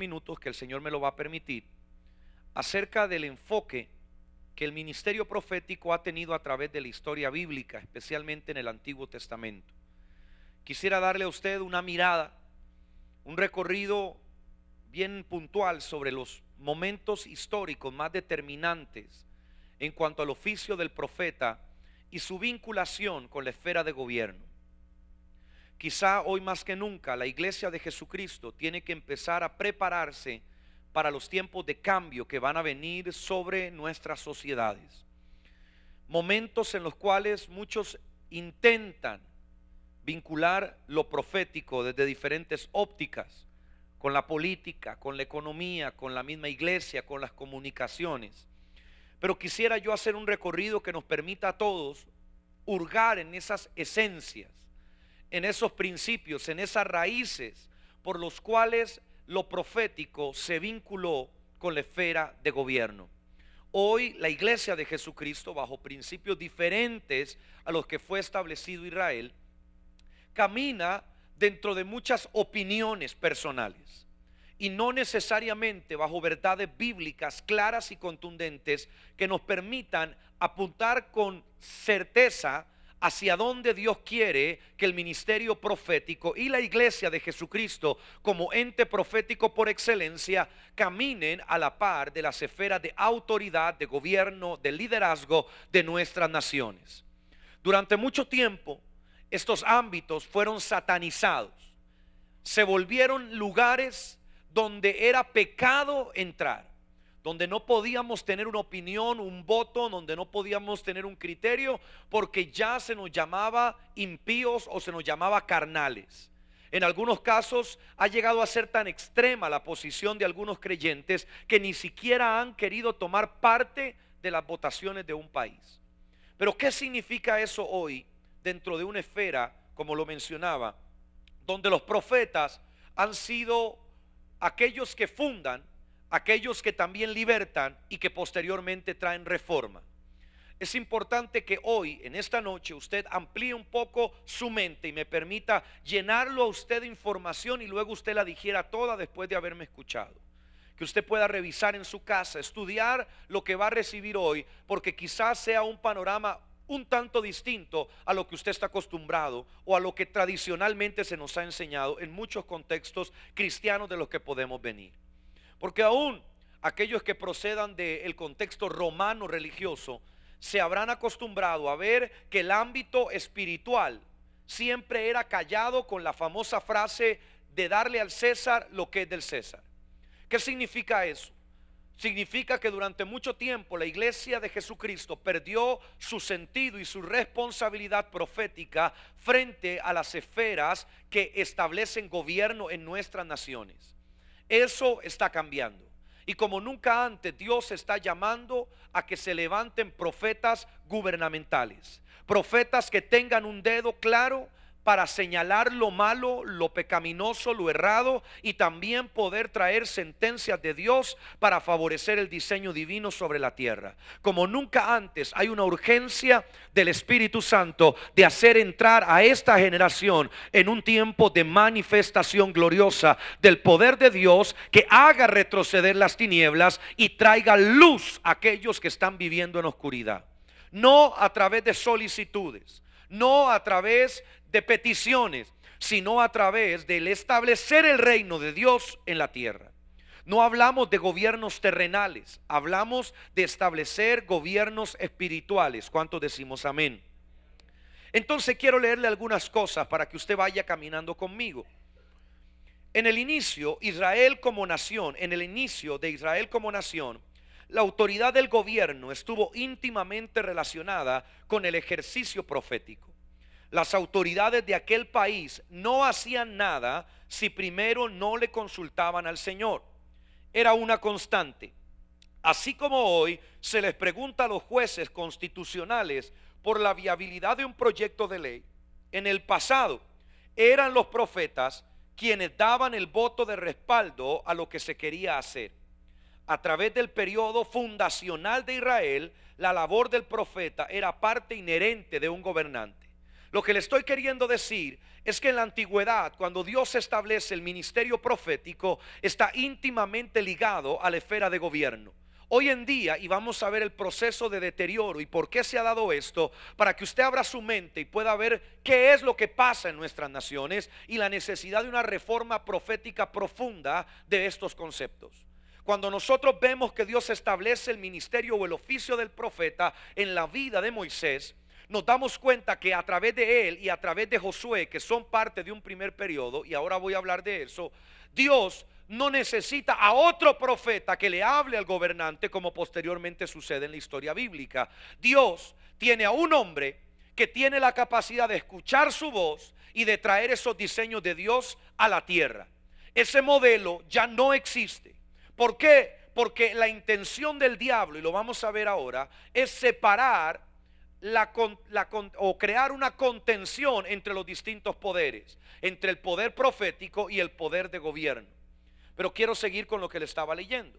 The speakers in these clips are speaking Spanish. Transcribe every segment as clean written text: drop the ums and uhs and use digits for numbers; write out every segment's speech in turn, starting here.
minutos, que el Señor me lo va a permitir, acerca del enfoque que el ministerio profético ha tenido a través de la historia bíblica, especialmente en el Antiguo Testamento. Quisiera darle a usted una mirada, un recorrido bien puntual sobre los momentos históricos más determinantes en cuanto al oficio del profeta y su vinculación con la esfera de gobierno. Quizá hoy más que nunca la iglesia de Jesucristo tiene que empezar a prepararse para los tiempos de cambio que van a venir sobre nuestras sociedades. Momentos en los cuales muchos intentan vincular lo profético desde diferentes ópticas, con la política, con la economía, con la misma iglesia, con las comunicaciones. Pero quisiera yo hacer un recorrido que nos permita a todos hurgar en esas esencias, en esos principios, en esas raíces por los cuales lo profético se vinculó con la esfera de gobierno. Hoy la iglesia de Jesucristo, bajo principios diferentes a los que fue establecido Israel, camina dentro de muchas opiniones personales y no necesariamente bajo verdades bíblicas claras y contundentes que nos permitan apuntar con certeza hacia dónde Dios quiere que el ministerio profético y la iglesia de Jesucristo como ente profético por excelencia caminen a la par de las esferas de autoridad, de gobierno, de liderazgo de nuestras naciones. Durante mucho tiempo estos ámbitos fueron satanizados, se volvieron lugares donde era pecado entrar, donde no podíamos tener una opinión, un voto, donde no podíamos tener un criterio, porque ya se nos llamaba impíos o se nos llamaba carnales. En algunos casos ha llegado a ser tan extrema la posición de algunos creyentes que ni siquiera han querido tomar parte de las votaciones de un país. Pero ¿qué significa eso hoy dentro de una esfera, como lo mencionaba, donde los profetas han sido aquellos que fundan, aquellos que también libertan y que posteriormente traen reforma? Es importante que hoy, en esta noche, usted amplíe un poco su mente y me permita llenarlo a usted de información y luego usted la digiera toda después de haberme escuchado. Que usted pueda revisar en su casa, estudiar lo que va a recibir hoy, porque quizás sea un panorama un tanto distinto a lo que usted está acostumbrado o a lo que tradicionalmente se nos ha enseñado en muchos contextos cristianos de los que podemos venir. Porque aún aquellos que procedan del contexto romano religioso se habrán acostumbrado a ver que el ámbito espiritual siempre era callado con la famosa frase de darle al César lo que es del César. ¿Qué significa eso? Significa que durante mucho tiempo la iglesia de Jesucristo perdió su sentido y su responsabilidad profética frente a las esferas que establecen gobierno en nuestras naciones. Eso está cambiando. Y como nunca antes, Dios está llamando a que se levanten profetas gubernamentales, profetas que tengan un dedo claro para señalar lo malo, lo pecaminoso, lo errado, y también poder traer sentencias de Dios para favorecer el diseño divino sobre la tierra. Como nunca antes hay una urgencia del Espíritu Santo de hacer entrar a esta generación en un tiempo de manifestación gloriosa del poder de Dios, que haga retroceder las tinieblas y traiga luz a aquellos que están viviendo en oscuridad. No a través de solicitudes, no a través de peticiones, sino a través del establecer el reino de Dios en la tierra. No hablamos de gobiernos terrenales, hablamos de establecer gobiernos espirituales. ¿Cuántos decimos amén? Entonces quiero leerle algunas cosas para que usted vaya caminando conmigo. En el inicio, Israel como nación, en el inicio de Israel como nación, la autoridad del gobierno estuvo íntimamente relacionada con el ejercicio profético. Las autoridades de aquel país no hacían nada si primero no le consultaban al Señor. Era una constante. Así como hoy se les pregunta a los jueces constitucionales por la viabilidad de un proyecto de ley, en el pasado eran los profetas quienes daban el voto de respaldo a lo que se quería hacer. A través del periodo fundacional de Israel, la labor del profeta era parte inherente de un gobernante. Lo que le estoy queriendo decir es que en la antigüedad, cuando Dios establece el ministerio profético, está íntimamente ligado a la esfera de gobierno. Hoy en día, y vamos a ver el proceso de deterioro y por qué se ha dado esto, para que usted abra su mente y pueda ver qué es lo que pasa en nuestras naciones y la necesidad de una reforma profética profunda de estos conceptos. Cuando nosotros vemos que Dios establece el ministerio o el oficio del profeta en la vida de Moisés, nos damos cuenta que a través de él y a través de Josué, que son parte de un primer periodo, y ahora voy a hablar de eso, Dios no necesita a otro profeta que le hable al gobernante, como posteriormente sucede en la historia bíblica. Dios tiene a un hombre que tiene la capacidad de escuchar su voz y de traer esos diseños de Dios a la tierra. Ese modelo ya no existe. ¿Por qué? Porque la intención del diablo, y lo vamos a ver ahora, es separar o crear una contención entre los distintos poderes, entre el poder profético y el poder de gobierno. Pero quiero seguir con lo que le estaba leyendo.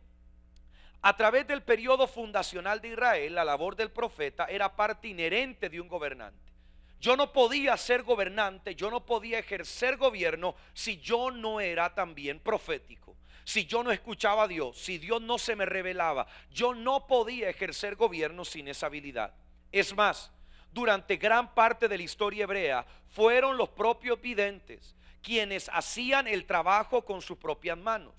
A través del periodo fundacional de Israel, la labor del profeta era parte inherente de un gobernante. Yo no podía ser gobernante, yo no podía ejercer gobierno si yo no era también profético. Si yo no escuchaba a Dios, si Dios no se me revelaba, yo no podía ejercer gobierno sin esa habilidad. Es más, durante gran parte de la historia hebrea fueron los propios videntes quienes hacían el trabajo con sus propias manos.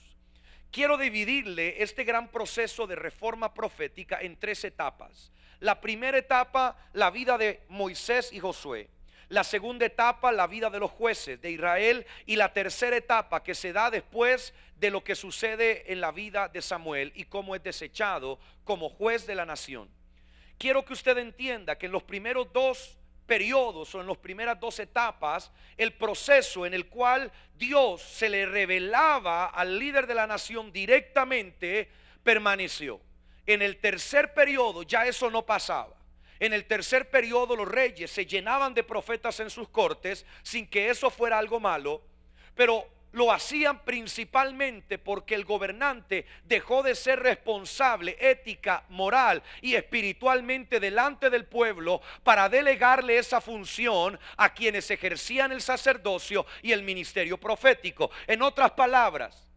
Quiero dividirle este gran proceso de reforma profética en tres etapas. La primera etapa, la vida de Moisés y Josué. La segunda etapa, la vida de los jueces de Israel. Y la tercera etapa, que se da después de lo que sucede en la vida de Samuel y cómo es desechado como juez de la nación. Quiero que usted entienda que en los primeros dos periodos o en las primeras dos etapas, el proceso en el cual Dios se le revelaba al líder de la nación directamente permaneció. En el tercer periodo ya eso no pasaba. En el tercer periodo los reyes se llenaban de profetas en sus cortes sin que eso fuera algo malo, pero lo hacían principalmente porque el gobernante dejó de ser responsable ética, moral y espiritualmente delante del pueblo para delegarle esa función a quienes ejercían el sacerdocio y el ministerio profético. En otras palabras,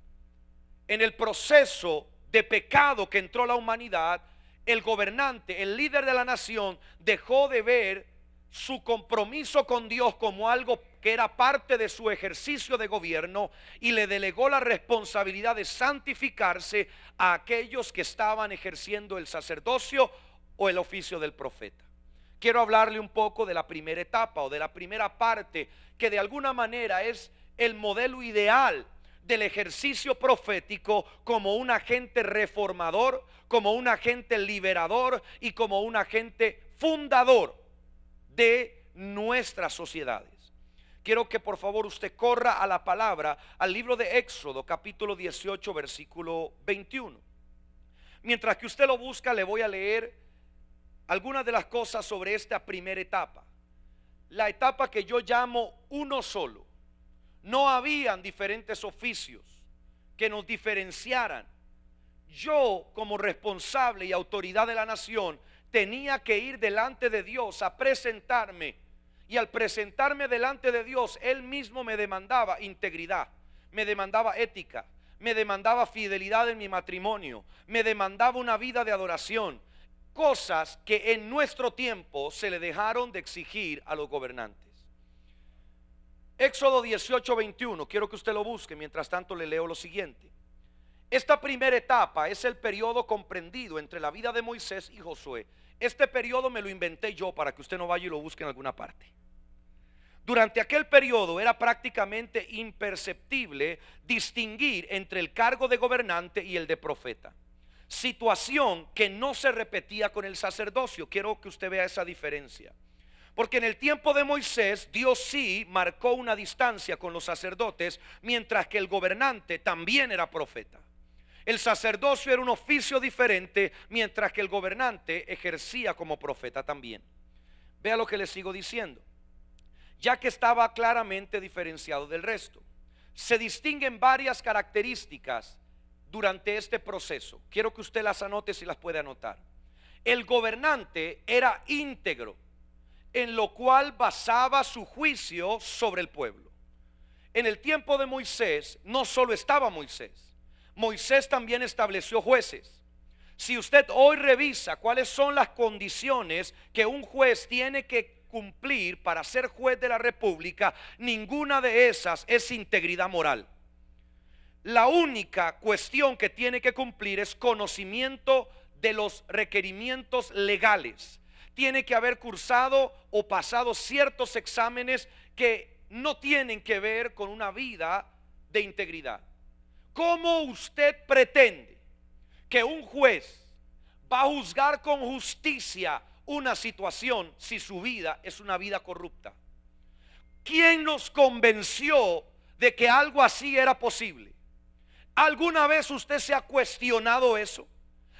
en el proceso de pecado que entró la humanidad, el gobernante, el líder de la nación, dejó de ver su compromiso con Dios como algo que era parte de su ejercicio de gobierno y le delegó la responsabilidad de santificarse a aquellos que estaban ejerciendo el sacerdocio o el oficio del profeta. Quiero hablarle un poco de la primera etapa o de la primera parte, que de alguna manera es el modelo ideal del ejercicio profético como un agente reformador, como un agente liberador y como un agente fundador de nuestras sociedades. Quiero que por favor usted corra a la palabra, al libro de Éxodo capítulo 18 versículo 21. Mientras que usted lo busca, le voy a leer algunas de las cosas sobre esta primera etapa. La etapa que yo llamo uno solo. No habían diferentes oficios que nos diferenciaran. Yo, como responsable y autoridad de la nación, tenía que ir delante de Dios a presentarme. Y al presentarme delante de Dios, Él mismo me demandaba integridad, me demandaba ética, me demandaba fidelidad en mi matrimonio, me demandaba una vida de adoración. Cosas que en nuestro tiempo se le dejaron de exigir a los gobernantes. Éxodo 18, 21, quiero que usted lo busque, mientras tanto le leo lo siguiente. Esta primera etapa es el periodo comprendido entre la vida de Moisés y Josué. Este periodo me lo inventé yo para que usted no vaya y lo busque en alguna parte. Durante aquel periodo era prácticamente imperceptible distinguir entre el cargo de gobernante y el de profeta. Situación que no se repetía con el sacerdocio. Quiero que usted vea esa diferencia. Porque en el tiempo de Moisés, Dios sí marcó una distancia con los sacerdotes, mientras que el gobernante también era profeta. El sacerdocio era un oficio diferente, mientras que el gobernante ejercía como profeta también. Vea lo que le sigo diciendo. Ya que estaba claramente diferenciado del resto, se distinguen varias características durante este proceso. Quiero que usted las anote si las puede anotar. El gobernante era íntegro. en lo cual basaba su juicio sobre el pueblo. En el tiempo de Moisés no solo estaba Moisés, Moisés también estableció jueces. Si usted hoy revisa cuáles son las condiciones que un juez tiene que cumplir para ser juez de la República, ninguna de esas es integridad moral. La única cuestión que tiene que cumplir es conocimiento de los requerimientos legales. Tiene que haber cursado o pasado ciertos exámenes que no tienen que ver con una vida de integridad. ¿Cómo usted pretende que un juez va a juzgar con justicia una situación si su vida es una vida corrupta? ¿Quién nos convenció de que algo así era posible? ¿Alguna vez usted se ha cuestionado eso?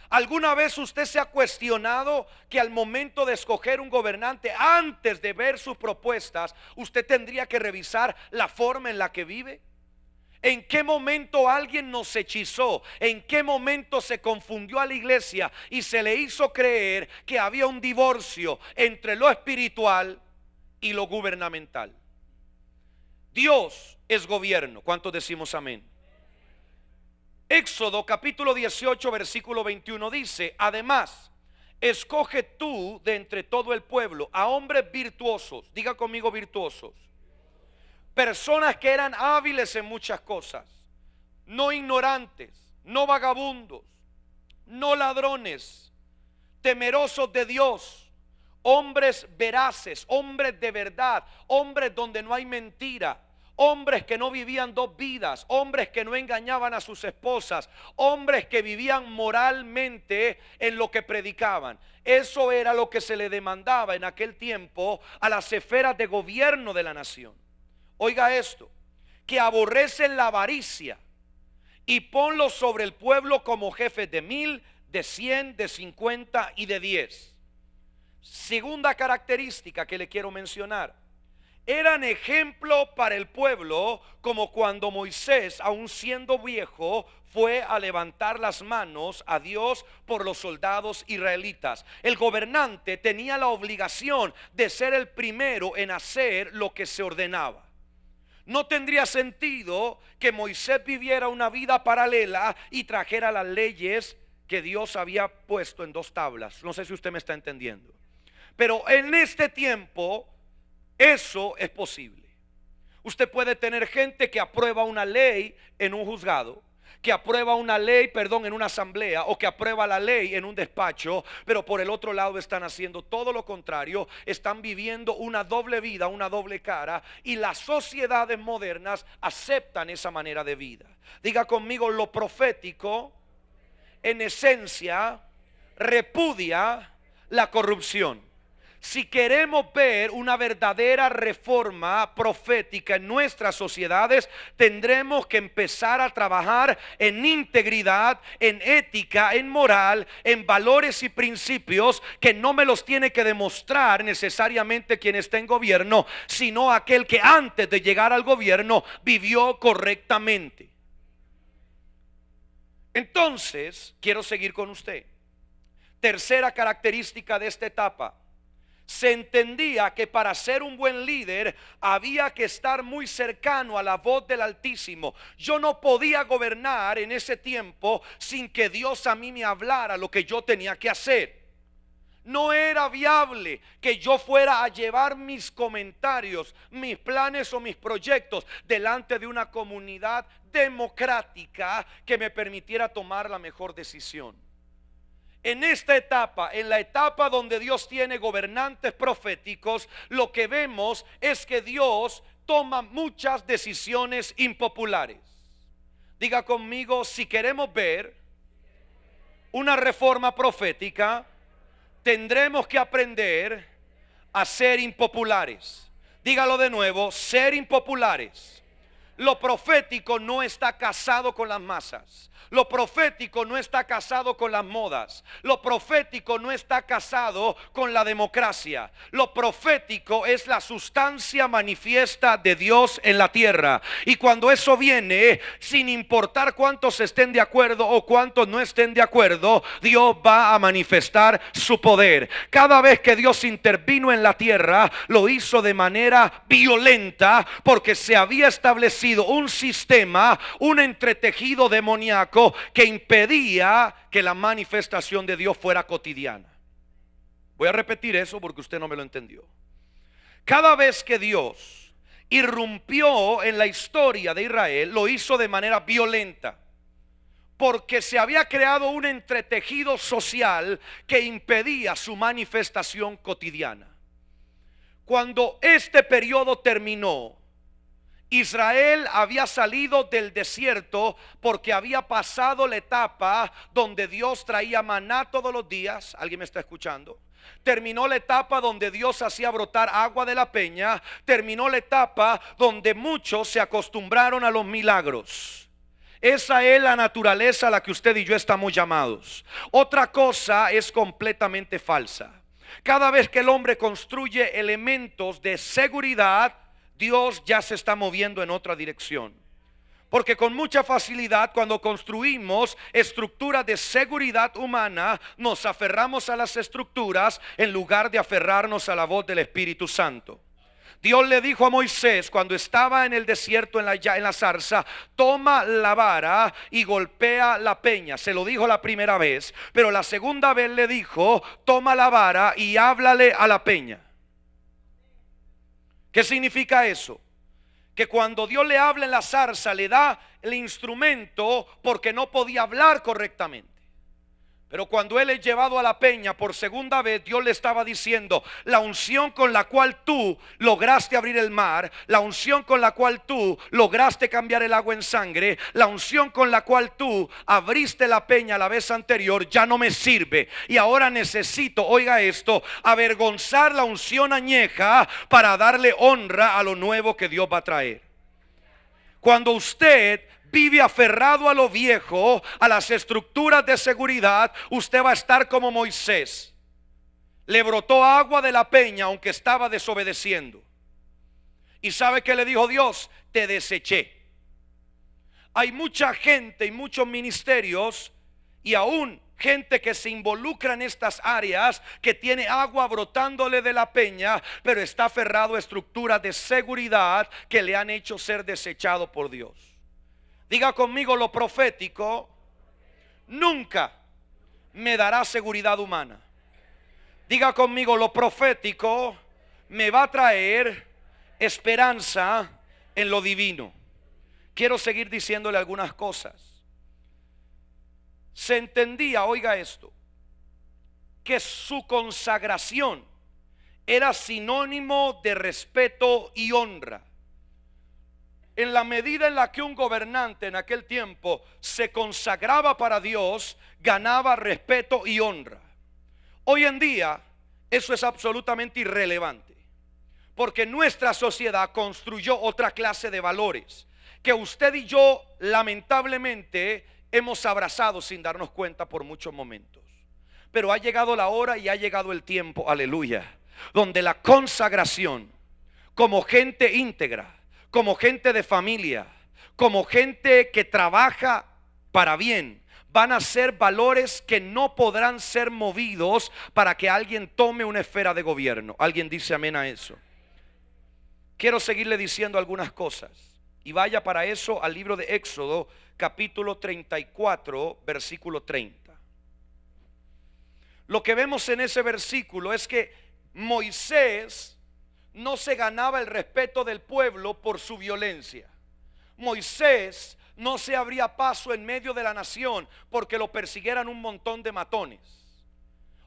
¿Alguna vez usted se ha cuestionado que al momento de escoger un gobernante, antes de ver sus propuestas, usted tendría que revisar la forma en la que vive? ¿En qué momento alguien nos hechizó? ¿En qué momento se confundió a la iglesia y se le hizo creer que había un divorcio entre lo espiritual y lo gubernamental? Dios es gobierno. ¿Cuántos decimos amén? Éxodo capítulo 18 versículo 21 dice: además, escoge tú de entre todo el pueblo a hombres virtuosos. Diga conmigo, virtuosos. Personas que eran hábiles en muchas cosas, no ignorantes, no vagabundos, no ladrones, temerosos de Dios, hombres veraces, hombres de verdad, hombres donde no hay mentira, hombres que no vivían dos vidas, hombres que no engañaban a sus esposas, hombres que vivían moralmente en lo que predicaban. Eso era lo que se le demandaba en aquel tiempo a las esferas de gobierno de la nación. Oiga esto: que aborrecen la avaricia y ponlos sobre el pueblo como jefes de 1000, de 100, de 50 y de 10. Segunda característica que le quiero mencionar: eran ejemplo para el pueblo, como cuando Moisés, aun siendo viejo, fue a levantar las manos a Dios por los soldados israelitas. El gobernante tenía la obligación de ser el primero en hacer lo que se ordenaba. No tendría sentido que Moisés viviera una vida paralela y trajera las leyes que Dios había puesto en 2 tablas. No sé si usted me está entendiendo. Pero en este tiempo eso es posible. Usted puede tener gente que aprueba una ley en un juzgado, que aprueba una ley, en una asamblea, o que aprueba la ley en un despacho, pero por el otro lado están haciendo todo lo contrario. Están viviendo una doble vida, una doble cara, y las sociedades modernas aceptan esa manera de vida. Diga conmigo: lo profético en esencia repudia la corrupción. Si queremos ver una verdadera reforma profética en nuestras sociedades, tendremos que empezar a trabajar en integridad, en ética, en moral, en valores y principios que no me los tiene que demostrar necesariamente quien está en gobierno, sino aquel que antes de llegar al gobierno vivió correctamente. Entonces, quiero seguir con usted. Tercera característica de esta etapa: se entendía que para ser un buen líder había que estar muy cercano a la voz del Altísimo. Yo no podía gobernar en ese tiempo sin que Dios a mí me hablara lo que yo tenía que hacer. No era viable que yo fuera a llevar mis comentarios, mis planes o mis proyectos delante de una comunidad democrática que me permitiera tomar la mejor decisión. En esta etapa, en la etapa donde Dios tiene gobernantes proféticos, lo que vemos es que Dios toma muchas decisiones impopulares. Diga conmigo: si queremos ver una reforma profética, tendremos que aprender a ser impopulares. Dígalo de nuevo: ser impopulares. Lo profético no está casado con las masas. Lo profético no está casado con las modas. Lo profético no está casado con la democracia. Lo profético es la sustancia manifiesta de Dios en la tierra. Y cuando eso viene, sin importar cuántos estén de acuerdo o cuántos no estén de acuerdo, Dios va a manifestar su poder. Cada vez que Dios intervino en la tierra, lo hizo de manera violenta, porque se había establecido un sistema, un entretejido demoníaco que impedía que la manifestación de Dios fuera cotidiana. Voy a repetir eso porque usted no me lo entendió. Cada vez que Dios irrumpió en la historia de Israel, lo hizo de manera violenta, porque se había creado un entretejido social que impedía su manifestación cotidiana. Cuando este periodo terminó, Israel había salido del desierto porque había pasado la etapa donde Dios traía maná todos los días. ¿Alguien me está escuchando? Terminó la etapa donde Dios hacía brotar agua de la peña. Terminó la etapa donde muchos se acostumbraron a los milagros. Esa es la naturaleza a la que usted y yo estamos llamados. Otra cosa es completamente falsa. Cada vez que el hombre construye elementos de seguridad, Dios ya se está moviendo en otra dirección. Porque con mucha facilidad, cuando construimos estructuras de seguridad humana, nos aferramos a las estructuras en lugar de aferrarnos a la voz del Espíritu Santo. Dios le dijo a Moisés cuando estaba en el desierto, en la zarza: toma la vara y golpea la peña. Se lo dijo la primera vez, pero la segunda vez le dijo: toma la vara y háblale a la peña. ¿Qué significa eso? Que cuando Dios le habla en la zarza, le da el instrumento porque no podía hablar correctamente. Pero cuando él es llevado a la peña por segunda vez, Dios le estaba diciendo: la unción con la cual tú lograste abrir el mar, la unción con la cual tú lograste cambiar el agua en sangre, la unción con la cual tú abriste la peña la vez anterior, ya no me sirve. Y ahora necesito, oiga esto, avergonzar la unción añeja para darle honra a lo nuevo que Dios va a traer. Cuando usted vive aferrado a lo viejo, a las estructuras de seguridad, usted va a estar como Moisés. Le brotó agua de la peña aunque estaba desobedeciendo. ¿Y sabe qué le dijo Dios? Te deseché. Hay mucha gente y muchos ministerios, y aún gente que se involucra en estas áreas, que tiene agua brotándole de la peña, pero está aferrado a estructuras de seguridad que le han hecho ser desechado por Dios. Diga conmigo: lo profético nunca me dará seguridad humana. Diga conmigo: lo profético me va a traer esperanza en lo divino. Quiero seguir diciéndole algunas cosas. Se entendía, oiga esto, que su consagración era sinónimo de respeto y honra. En la medida en la que un gobernante en aquel tiempo se consagraba para Dios, ganaba respeto y honra. Hoy en día eso es absolutamente irrelevante, porque nuestra sociedad construyó otra clase de valores que usted y yo lamentablemente hemos abrazado sin darnos cuenta por muchos momentos. Pero ha llegado la hora y ha llegado el tiempo, aleluya, donde la consagración como gente íntegra, como gente de familia, como gente que trabaja para bien, van a ser valores que no podrán ser movidos para que alguien tome una esfera de gobierno. ¿Alguien dice amén a eso? Quiero seguirle diciendo algunas cosas, y vaya para eso al libro de Éxodo, capítulo 34, versículo 30. Lo que vemos en ese versículo es que Moisés no se ganaba el respeto del pueblo por su violencia. Moisés no se abría paso en medio de la nación porque lo persiguieran un montón de matones,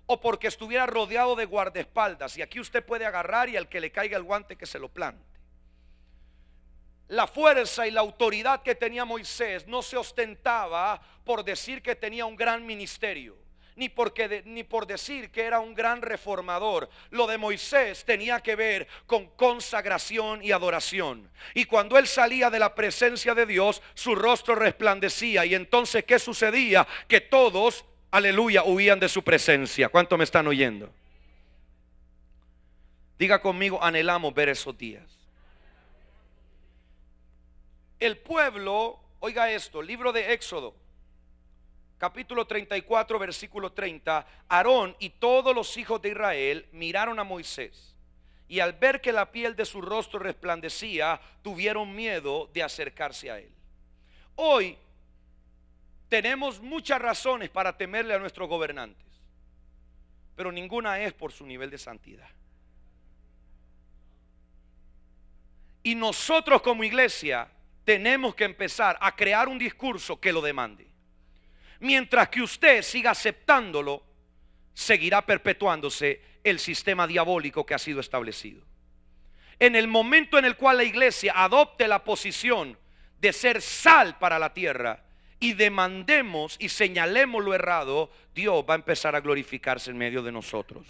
o porque estuviera rodeado de guardaespaldas. Y aquí usted puede agarrar y al que le caiga el guante que se lo plante. La fuerza y la autoridad que tenía Moisés no se ostentaba por decir que tenía un gran ministerio, ni por decir que era un gran reformador. Lo de Moisés tenía que ver con consagración y adoración. Y cuando él salía de la presencia de Dios, su rostro resplandecía. Y entonces, ¿qué sucedía? Que todos, aleluya, huían de su presencia. ¿Cuánto me están oyendo? Diga conmigo, anhelamos ver esos días. El pueblo, oiga esto, libro de Éxodo, capítulo 34, versículo 30. Aarón y todos los hijos de Israel miraron a Moisés, y al ver que la piel de su rostro resplandecía, tuvieron miedo de acercarse a él. Hoy tenemos muchas razones para temerle a nuestros gobernantes, pero ninguna es por su nivel de santidad. Y nosotros como iglesia tenemos que empezar a crear un discurso que lo demande. Mientras que usted siga aceptándolo, seguirá perpetuándose el sistema diabólico que ha sido establecido. En el momento en el cual la iglesia adopte la posición de ser sal para la tierra y demandemos y señalemos lo errado, Dios va a empezar a glorificarse en medio de nosotros.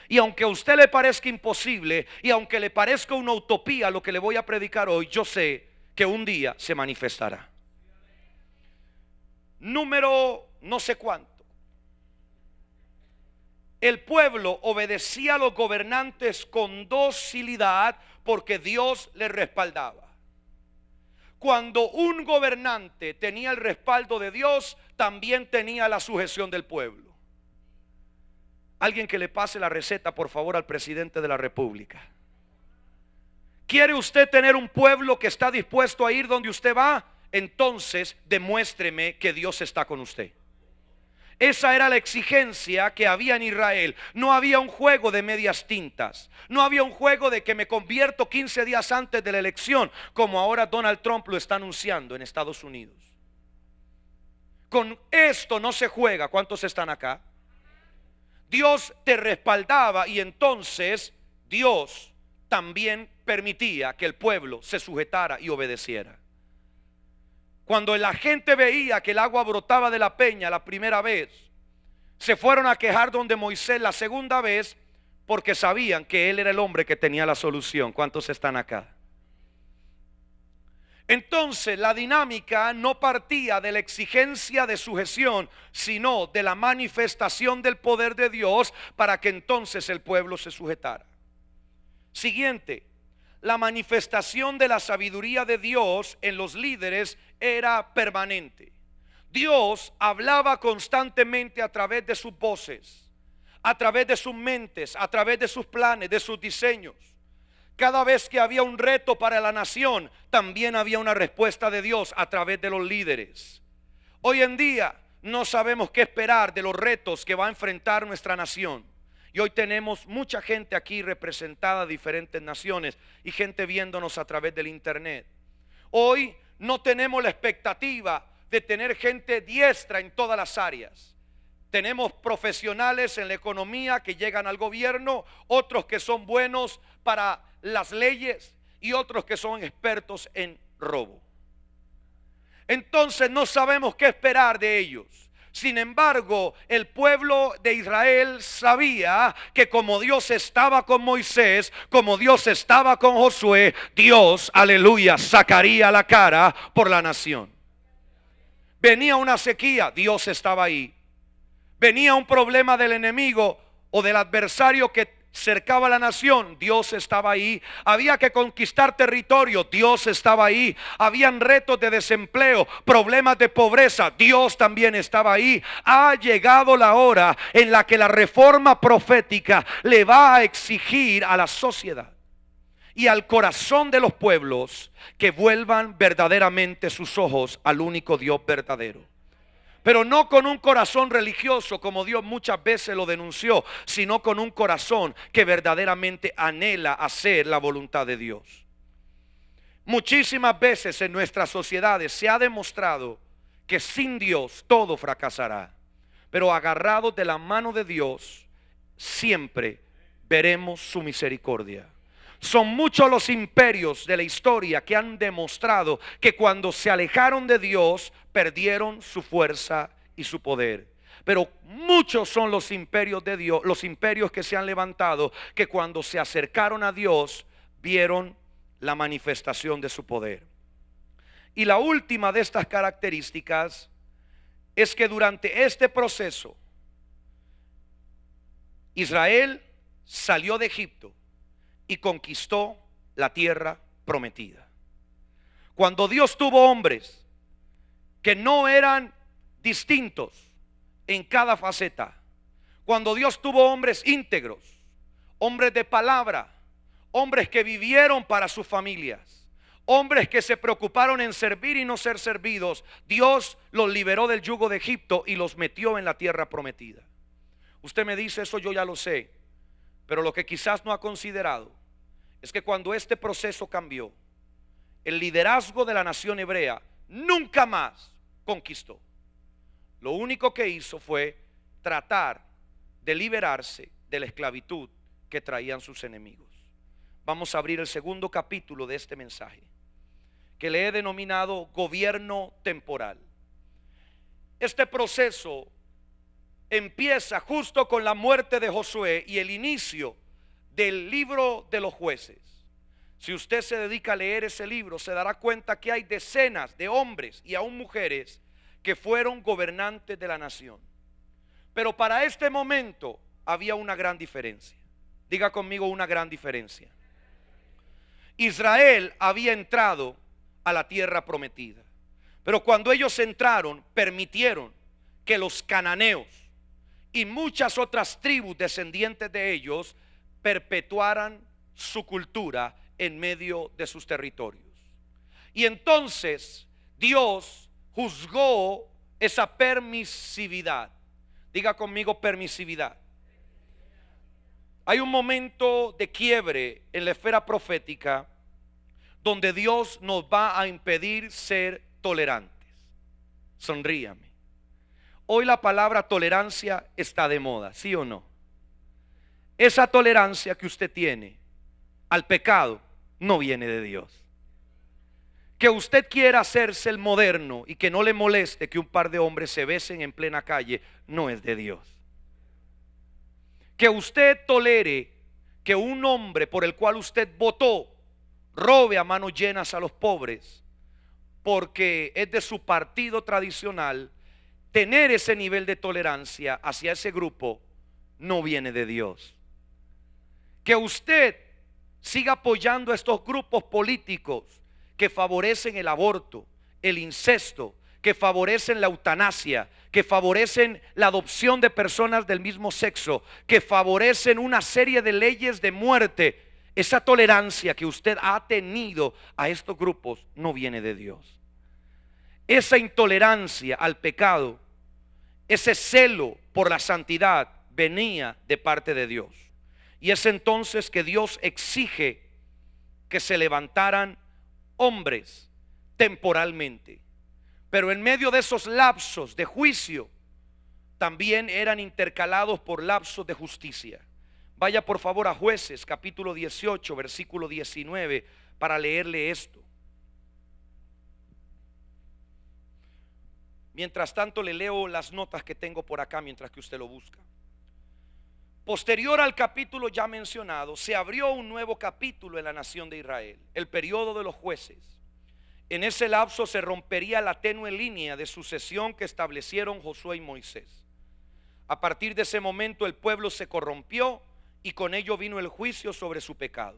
Y aunque a usted le parezca imposible y aunque le parezca una utopía lo que le voy a predicar hoy, yo sé que un día se manifestará. Número no sé cuánto. El pueblo obedecía a los gobernantes con docilidad porque Dios les respaldaba. Cuando un gobernante tenía el respaldo de Dios, también tenía la sujeción del pueblo. Alguien que le pase la receta, por favor, al presidente de la República. ¿Quiere usted tener un pueblo que está dispuesto a ir donde usted va? Entonces demuéstreme que Dios está con usted. Esa era la exigencia que había en Israel. No había un juego de medias tintas. No había un juego de que me convierto 15 días antes de la elección, como ahora Donald Trump lo está anunciando en Estados Unidos. Con esto no se juega. ¿Cuántos están acá? Dios te respaldaba y entonces Dios también permitía que el pueblo se sujetara y obedeciera. Cuando la gente veía que el agua brotaba de la peña la primera vez, se fueron a quejar donde Moisés la segunda vez, porque sabían que él era el hombre que tenía la solución. ¿Cuántos están acá? Entonces la dinámica no partía de la exigencia de sujeción, sino de la manifestación del poder de Dios para que entonces el pueblo se sujetara. Siguiente, la manifestación de la sabiduría de Dios en los líderes era permanente. Dios hablaba constantemente a través de sus voces, a través de sus mentes, a través de sus planes, de sus diseños. Cada vez que había un reto para la nación, también había una respuesta de Dios a través de los líderes. Hoy en día no sabemos qué esperar de los retos que va a enfrentar nuestra nación. Y hoy tenemos mucha gente aquí representada de diferentes naciones y gente viéndonos a través del internet. Hoy no tenemos la expectativa de tener gente diestra en todas las áreas. Tenemos profesionales en la economía que llegan al gobierno, otros que son buenos para las leyes y otros que son expertos en robo. Entonces no sabemos qué esperar de ellos. Sin embargo, el pueblo de Israel sabía que como Dios estaba con Moisés, como Dios estaba con Josué, Dios, aleluya, sacaría la cara por la nación. Venía una sequía, Dios estaba ahí. Venía un problema del enemigo o del adversario que cercaba la nación, Dios estaba ahí. Había que conquistar territorio, Dios estaba ahí. Habían retos de desempleo, problemas de pobreza, Dios también estaba ahí. Ha llegado la hora en la que la reforma profética le va a exigir a la sociedad y al corazón de los pueblos que vuelvan verdaderamente sus ojos al único Dios verdadero. Pero no con un corazón religioso como Dios muchas veces lo denunció, sino con un corazón que verdaderamente anhela hacer la voluntad de Dios. Muchísimas veces en nuestras sociedades se ha demostrado que sin Dios todo fracasará. Pero agarrados de la mano de Dios, siempre veremos su misericordia. Son muchos los imperios de la historia que han demostrado que cuando se alejaron de Dios, perdieron su fuerza y su poder. Pero muchos son los imperios de Dios, los imperios que se han levantado, que cuando se acercaron a Dios vieron la manifestación de su poder. Y la última de estas características es que durante este proceso Israel salió de Egipto y conquistó la tierra prometida. Cuando Dios tuvo hombres que no eran distintos en cada faceta, cuando Dios tuvo hombres íntegros, hombres de palabra, hombres que vivieron para sus familias, hombres que se preocuparon en servir y no ser servidos, Dios los liberó del yugo de Egipto y los metió en la tierra prometida. Usted me dice, eso yo ya lo sé, pero lo que quizás no ha considerado es que cuando este proceso cambió, el liderazgo de la nación hebrea nunca más conquistó. Lo único que hizo fue tratar de liberarse de la esclavitud que traían sus enemigos. Vamos a abrir el segundo capítulo de este mensaje, que le he denominado gobierno temporal. Este proceso empieza justo con la muerte de Josué y el inicio del libro de los jueces. Si usted se dedica a leer ese libro, se dará cuenta que hay decenas de hombres y aún mujeres que fueron gobernantes de la nación. Pero para este momento había una gran diferencia. Diga conmigo, una gran diferencia. Israel había entrado a la tierra prometida, pero cuando ellos entraron, permitieron que los cananeos y muchas otras tribus descendientes de ellos perpetuaran su cultura en medio de sus territorios. Y entonces Dios juzgó esa permisividad. Diga conmigo, permisividad. Hay un momento de quiebre en la esfera profética donde Dios nos va a impedir ser tolerantes. Sonríame. Hoy la palabra tolerancia está de moda, ¿sí o no? Esa tolerancia que usted tiene al pecado no viene de Dios. Que usted quiera hacerse el moderno y que no le moleste que un par de hombres se besen en plena calle, no es de Dios. Que usted tolere que un hombre por el cual usted votó robe a manos llenas a los pobres porque es de su partido tradicional, tener ese nivel de tolerancia hacia ese grupo no viene de Dios. Que usted siga apoyando a estos grupos políticos que favorecen el aborto, el incesto, que favorecen la eutanasia, que favorecen la adopción de personas del mismo sexo, que favorecen una serie de leyes de muerte. Esa tolerancia que usted ha tenido a estos grupos no viene de Dios. Esa intolerancia al pecado, ese celo por la santidad venía de parte de Dios. Y es entonces que Dios exige que se levantaran hombres temporalmente. Pero en medio de esos lapsos de juicio también eran intercalados por lapsos de justicia. Vaya por favor a Jueces capítulo 18 versículo 19 para leerle esto. Mientras tanto le leo las notas que tengo por acá mientras que usted lo busca. Posterior al capítulo ya mencionado, se abrió un nuevo capítulo en la nación de Israel, el periodo de los jueces. En ese lapso se rompería la tenue línea de sucesión que establecieron Josué y Moisés. A partir de ese momento el pueblo se corrompió y con ello vino el juicio sobre su pecado.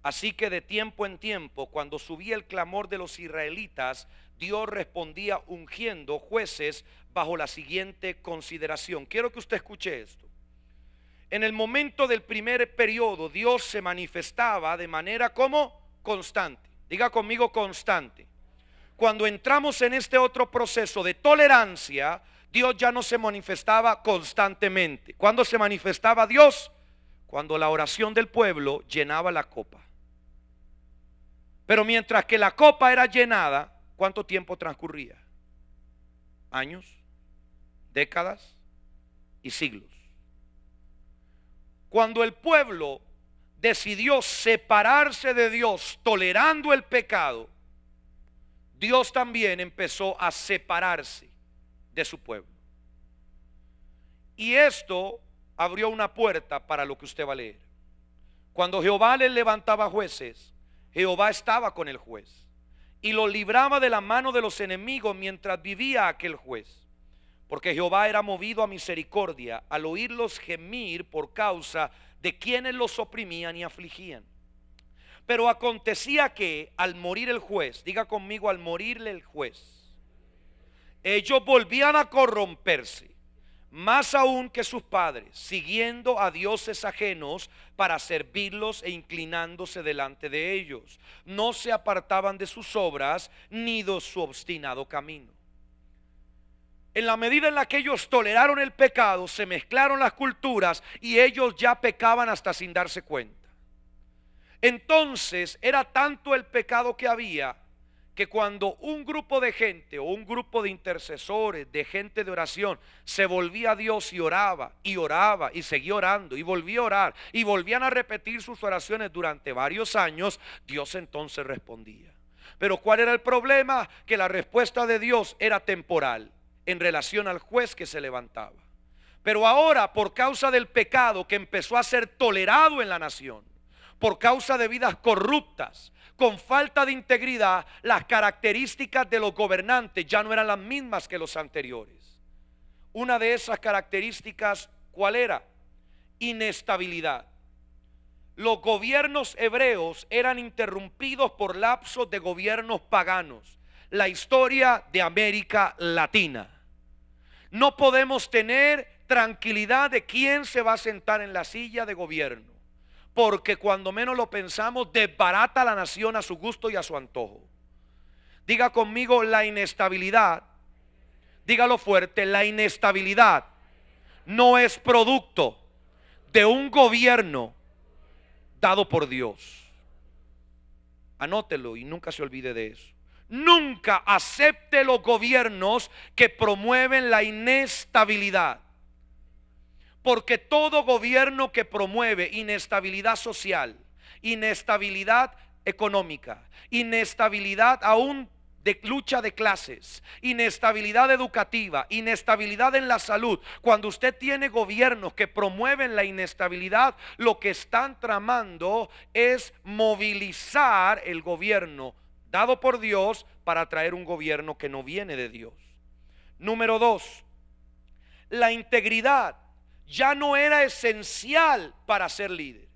Así que de tiempo en tiempo, cuando subía el clamor de los israelitas, Dios respondía ungiendo jueces bajo la siguiente consideración. Quiero que usted escuche esto. En el momento del primer periodo, Dios se manifestaba de manera como constante. Diga conmigo, constante. Cuando entramos en este otro proceso de tolerancia, Dios ya no se manifestaba constantemente. ¿Cuándo se manifestaba Dios? Cuando la oración del pueblo llenaba la copa. Pero mientras que la copa era llenada, ¿cuánto tiempo transcurría? Años, décadas y siglos. Cuando el pueblo decidió separarse de Dios, tolerando el pecado, Dios también empezó a separarse de su pueblo. Y esto abrió una puerta para lo que usted va a leer. Cuando Jehová le levantaba jueces, Jehová estaba con el juez y lo libraba de la mano de los enemigos mientras vivía aquel juez. Porque Jehová era movido a misericordia al oírlos gemir por causa de quienes los oprimían y afligían. Pero acontecía que al morir el juez, diga conmigo, al morirle el juez, ellos volvían a corromperse, más aún que sus padres, siguiendo a dioses ajenos para servirlos e inclinándose delante de ellos. No se apartaban de sus obras ni de su obstinado camino. En la medida en la que ellos toleraron el pecado, se mezclaron las culturas y ellos ya pecaban hasta sin darse cuenta. Entonces era tanto el pecado que había, que cuando un grupo de gente o un grupo de intercesores, de gente de oración, se volvía a Dios y oraba y seguía orando y volvía a orar y volvían a repetir sus oraciones durante varios años, Dios entonces respondía. Pero ¿cuál era el problema? Que la respuesta de Dios era temporal en relación al juez que se levantaba. Pero ahora, por causa del pecado que empezó a ser tolerado en la nación, por causa de vidas corruptas, con falta de integridad, las características de los gobernantes ya no eran las mismas que los anteriores. Una de esas características, ¿cuál era? Inestabilidad. Los gobiernos hebreos eran interrumpidos por lapsos de gobiernos paganos. La historia de América Latina. No podemos tener tranquilidad de quién se va a sentar en la silla de gobierno, porque cuando menos lo pensamos, desbarata a la nación a su gusto y a su antojo. Diga conmigo, la inestabilidad, dígalo fuerte, la inestabilidad no es producto de un gobierno dado por Dios. Anótelo y nunca se olvide de eso. Nunca acepte los gobiernos que promueven la inestabilidad. Porque todo gobierno que promueve inestabilidad social, inestabilidad económica, inestabilidad aún de lucha de clases, inestabilidad educativa, inestabilidad en la salud, cuando usted tiene gobiernos que promueven la inestabilidad, lo que están tramando es movilizar el gobierno dado por Dios para traer un gobierno que no viene de Dios. Número 2, la integridad ya no era esencial para ser líder.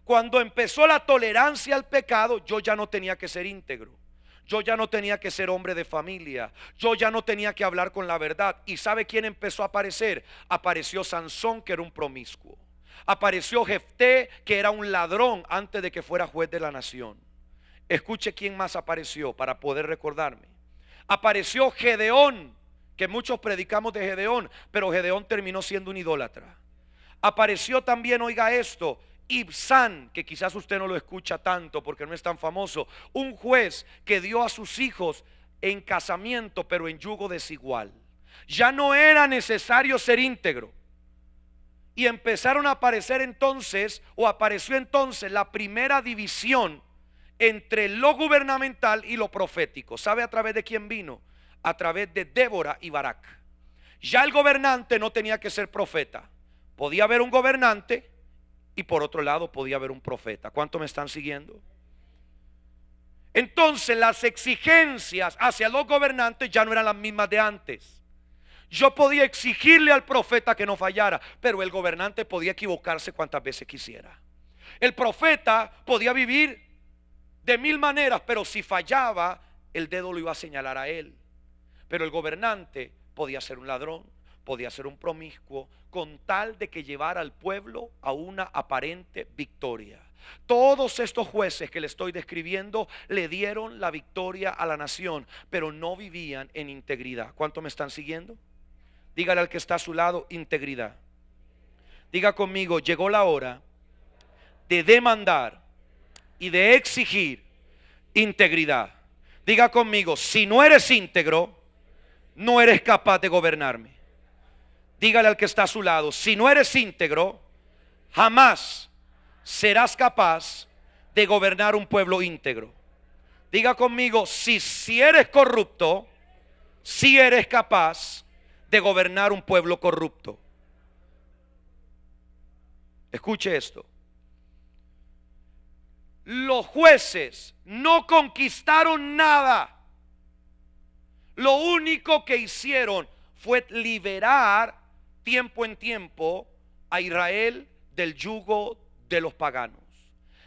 Cuando empezó la tolerancia al pecado, yo ya no tenía que ser íntegro. Yo ya no tenía que ser hombre de familia. Yo ya no tenía que hablar con la verdad. ¿Y sabe quién empezó a aparecer? Apareció Sansón, que era un promiscuo. Apareció Jefté, que era un ladrón antes de que fuera juez de la nación. Escuche quién más apareció para poder recordarme. Apareció Gedeón, que muchos predicamos de Gedeón, pero Gedeón terminó siendo un idólatra. Apareció también, oiga esto, Ibzán, que quizás usted no lo escucha tanto porque no es tan famoso, un juez que dio a sus hijos en casamiento pero en yugo desigual. Ya no era necesario ser íntegro. Y empezaron a aparecer entonces, o apareció entonces la primera división entre lo gubernamental y lo profético. ¿Sabe a través de quién vino? A través de Débora y Barak. Ya el gobernante no tenía que ser profeta. Podía haber un gobernante y por otro lado podía haber un profeta. ¿Cuánto me están siguiendo? Entonces las exigencias hacia los gobernantes ya no eran las mismas de antes. Yo podía exigirle al profeta que no fallara, pero el gobernante podía equivocarse cuantas veces quisiera. El profeta podía vivir de mil maneras, pero si fallaba, el dedo lo iba a señalar a él. Pero el gobernante podía ser un ladrón, podía ser un promiscuo, con tal de que llevara al pueblo a una aparente victoria. Todos estos jueces que le estoy describiendo le dieron la victoria a la nación, pero no vivían en integridad. ¿Cuánto me están siguiendo? Dígale al que está a su lado, integridad. Diga conmigo, llegó la hora de demandar y de exigir integridad. Diga conmigo, si no eres íntegro, no eres capaz de gobernarme. Dígale al que está a su lado, si no eres íntegro, jamás serás capaz de gobernar un pueblo íntegro. Diga conmigo, si eres corrupto, si eres capaz de gobernar un pueblo corrupto. Escuche esto. Los jueces no conquistaron nada. Lo único que hicieron fue liberar tiempo en tiempo a Israel del yugo de los paganos.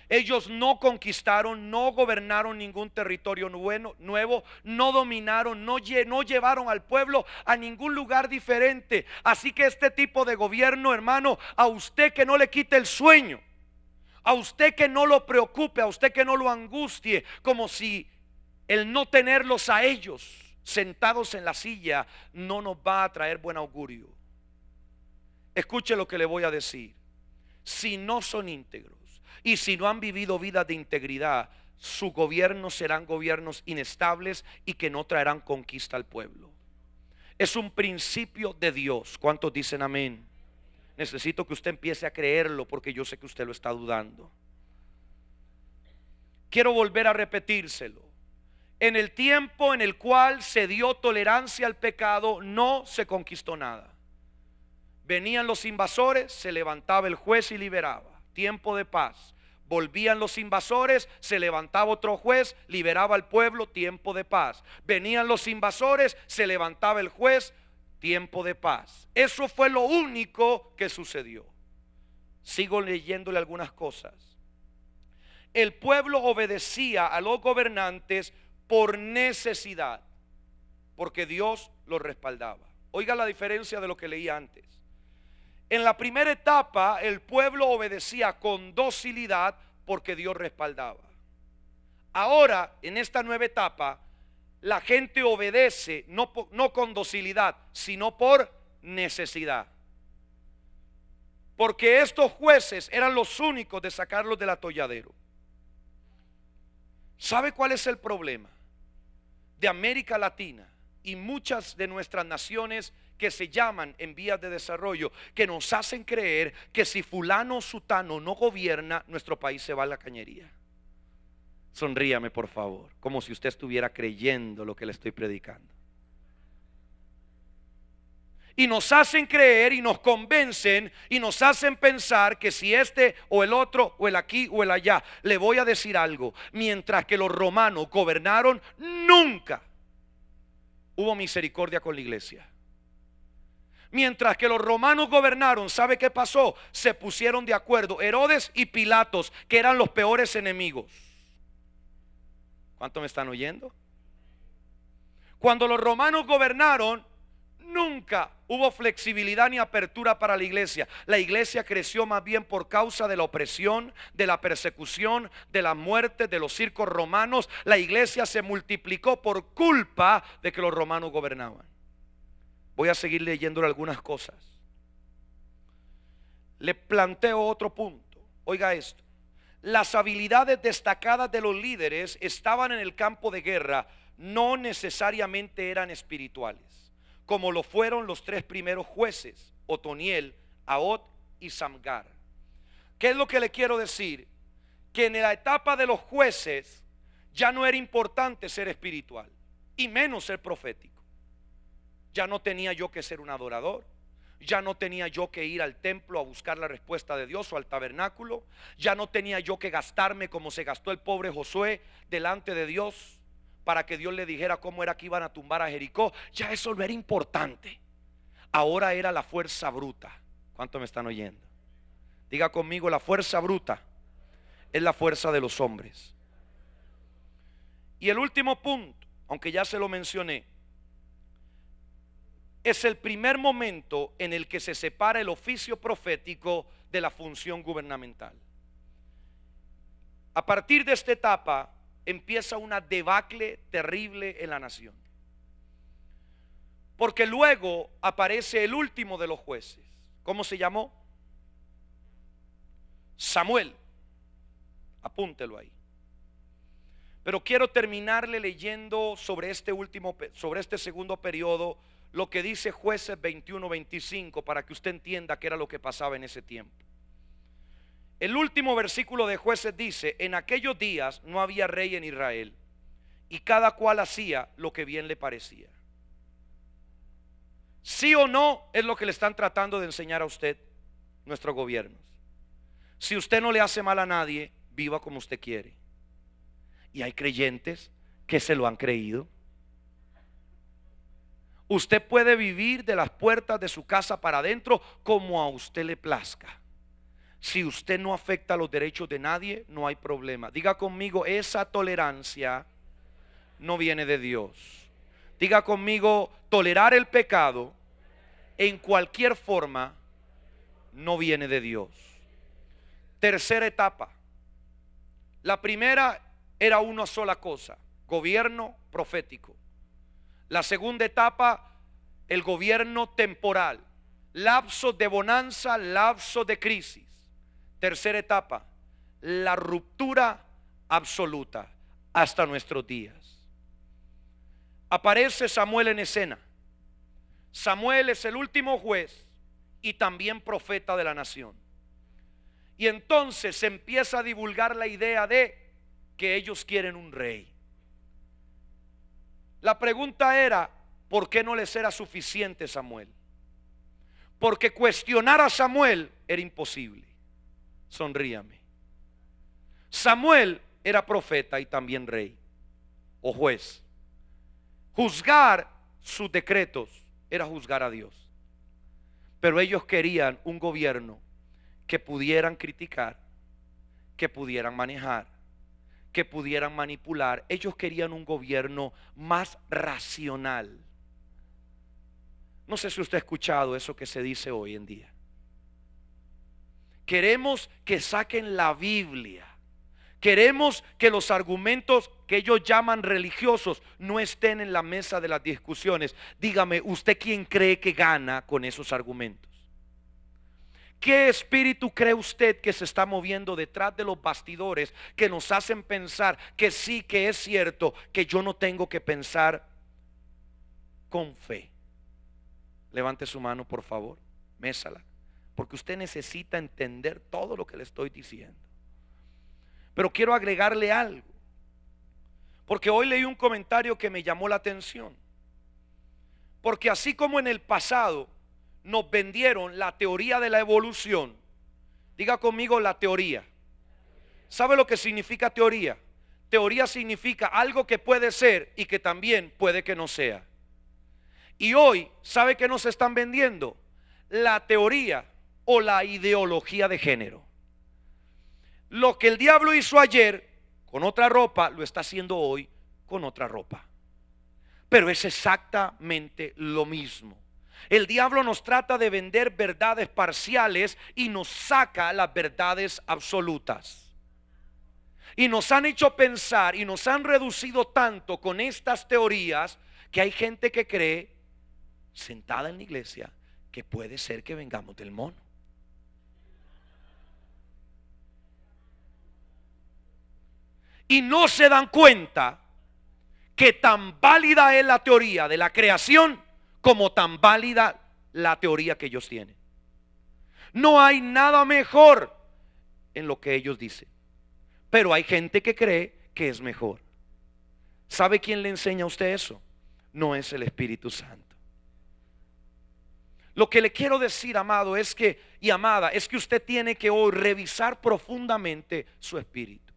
Ellos no conquistaron, no gobernaron ningún territorio nuevo, no dominaron, no llevaron al pueblo a ningún lugar diferente. Así que este tipo de gobierno, hermano, a usted que no le quite el sueño, a usted que no lo preocupe, a usted que no lo angustie, como si el no tenerlos a ellos sentados en la silla no nos va a traer buen augurio. Escuche lo que le voy a decir. Si no son íntegros y si no han vivido vidas de integridad, sus gobiernos serán gobiernos inestables y que no traerán conquista al pueblo. Es un principio de Dios. ¿Cuántos dicen amén? Necesito que usted empiece a creerlo, porque yo sé que usted lo está dudando. Quiero volver a repetírselo. En el tiempo en el cual se dio tolerancia al pecado, no se conquistó nada. Venían los invasores, se levantaba el juez y liberaba. Tiempo de paz. Volvían los invasores, se levantaba otro juez, liberaba al pueblo. Tiempo de paz. Venían los invasores, se levantaba el juez. Tiempo de paz. Eso fue lo único que sucedió. Sigo leyéndole algunas cosas. El pueblo obedecía a los gobernantes por necesidad, porque Dios lo respaldaba. Oiga la diferencia de lo que leí antes. En la primera etapa el pueblo obedecía con docilidad porque Dios respaldaba. Ahora, en esta nueva etapa, la gente obedece no con docilidad, sino por necesidad. Porque estos jueces eran los únicos de sacarlos del atolladero. ¿Sabe cuál es el problema de América Latina y muchas de nuestras naciones que se llaman en vías de desarrollo, que nos hacen creer que si fulano o sutano no gobierna, nuestro país se va a la cañería? Sonríame, por favor, como si usted estuviera creyendo lo que le estoy predicando. Y nos hacen creer y nos convencen y nos hacen pensar que si este o el otro o el aquí o el allá. Le voy a decir algo: mientras que los romanos gobernaron, nunca hubo misericordia con la iglesia. Mientras que los romanos gobernaron, ¿sabe qué pasó? Se pusieron de acuerdo Herodes y Pilatos, que eran los peores enemigos. ¿Cuánto me están oyendo? Cuando los romanos gobernaron, nunca hubo flexibilidad ni apertura para la iglesia. La iglesia creció más bien por causa de la opresión, de la persecución, de la muerte, de los circos romanos. La iglesia se multiplicó por culpa de que los romanos gobernaban. Voy a seguir leyéndole algunas cosas. Le planteo otro punto. Oiga esto. Las habilidades destacadas de los líderes estaban en el campo de guerra, no necesariamente eran espirituales, como lo fueron los tres primeros jueces: Otoniel, Ahod y Samgar. ¿Qué es lo que le quiero decir? Que en la etapa de los jueces ya no era importante ser espiritual, y menos ser profético. Ya no tenía yo que ser un adorador. Ya no tenía yo que ir al templo a buscar la respuesta de Dios o al tabernáculo. Ya no tenía yo que gastarme como se gastó el pobre Josué delante de Dios para que Dios le dijera cómo era que iban a tumbar a Jericó. Ya eso no era importante. Ahora era la fuerza bruta. ¿Cuánto me están oyendo? Diga conmigo: la fuerza bruta es la fuerza de los hombres. Y el último punto, aunque ya se lo mencioné, es el primer momento en el que se separa el oficio profético de la función gubernamental. A partir de esta etapa empieza una debacle terrible en la nación, porque luego aparece el último de los jueces. ¿Cómo se llamó? Samuel. Apúntelo ahí. Pero quiero terminarle leyendo sobre este segundo periodo, lo que dice Jueces 21-25, para que usted entienda qué era lo que pasaba en ese tiempo. El último versículo de Jueces dice: en aquellos días no había rey en Israel, y cada cual hacía lo que bien le parecía. ¿Sí o no es lo que le están tratando de enseñar a usted nuestros gobiernos? Si usted no le hace mal a nadie, viva como usted quiere. Y hay creyentes que se lo han creído. Usted puede vivir de las puertas de su casa para adentro como a usted le plazca. Si usted no afecta los derechos de nadie, no hay problema. Diga conmigo, esa tolerancia no viene de Dios. Diga conmigo, tolerar el pecado en cualquier forma no viene de Dios. Tercera etapa. La primera era una sola cosa: gobierno profético. La segunda etapa, el gobierno temporal, lapso de bonanza, lapso de crisis. Tercera etapa, la ruptura absoluta hasta nuestros días. Aparece Samuel en escena. Samuel es el último juez y también profeta de la nación. Y entonces se empieza a divulgar la idea de que ellos quieren un rey. La pregunta era, ¿por qué no les era suficiente Samuel? Porque cuestionar a Samuel era imposible. Sonríame. Samuel era profeta y también rey o juez. Juzgar sus decretos era juzgar a Dios. Pero ellos querían un gobierno que pudieran criticar, que pudieran manejar, que pudieran manipular. Ellos querían un gobierno más racional. No sé si usted ha escuchado eso que se dice hoy en día. Queremos que saquen la Biblia. Queremos que los argumentos que ellos llaman religiosos no estén en la mesa de las discusiones. Dígame, ¿usted quién cree que gana con esos argumentos? ¿Qué espíritu cree usted que se está moviendo detrás de los bastidores que nos hacen pensar que sí, que es cierto, que yo no tengo que pensar con fe? Levante su mano, por favor, mésala, porque usted necesita entender todo lo que le estoy diciendo. Pero quiero agregarle algo, porque hoy leí un comentario que me llamó la atención. Porque así como en el pasado nos vendieron la teoría de la evolución, diga conmigo la teoría. ¿Sabe lo que significa teoría? Teoría significa algo que puede ser y que también puede que no sea. Y hoy, ¿sabe qué nos están vendiendo? La teoría o la ideología de género. Lo que el diablo hizo ayer con otra ropa, lo está haciendo hoy con otra ropa. Pero es exactamente lo mismo. El diablo nos trata de vender verdades parciales y nos saca las verdades absolutas. Y nos han hecho pensar y nos han reducido tanto con estas teorías que hay gente que cree, sentada en la iglesia, que puede ser que vengamos del mono. Y no se dan cuenta que tan válida es la teoría de la creación como tan válida la teoría que ellos tienen. No hay nada mejor en lo que ellos dicen, pero hay gente que cree que es mejor. ¿Sabe quién le enseña a usted eso? No es el Espíritu Santo. Lo que le quiero decir, amado, es que, y amada, es que usted tiene que hoy revisar profundamente su espíritu,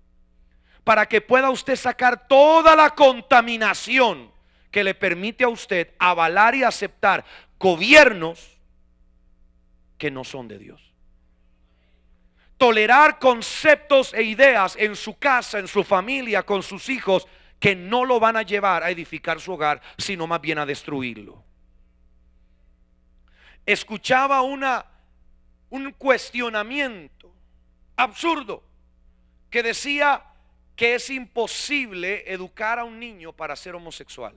para que pueda usted sacar toda la contaminación que le permite a usted avalar y aceptar gobiernos que no son de Dios. Tolerar conceptos e ideas en su casa, en su familia, con sus hijos, que no lo van a llevar a edificar su hogar, sino más bien a destruirlo. Escuchaba un cuestionamiento absurdo que decía que es imposible educar a un niño para ser homosexual.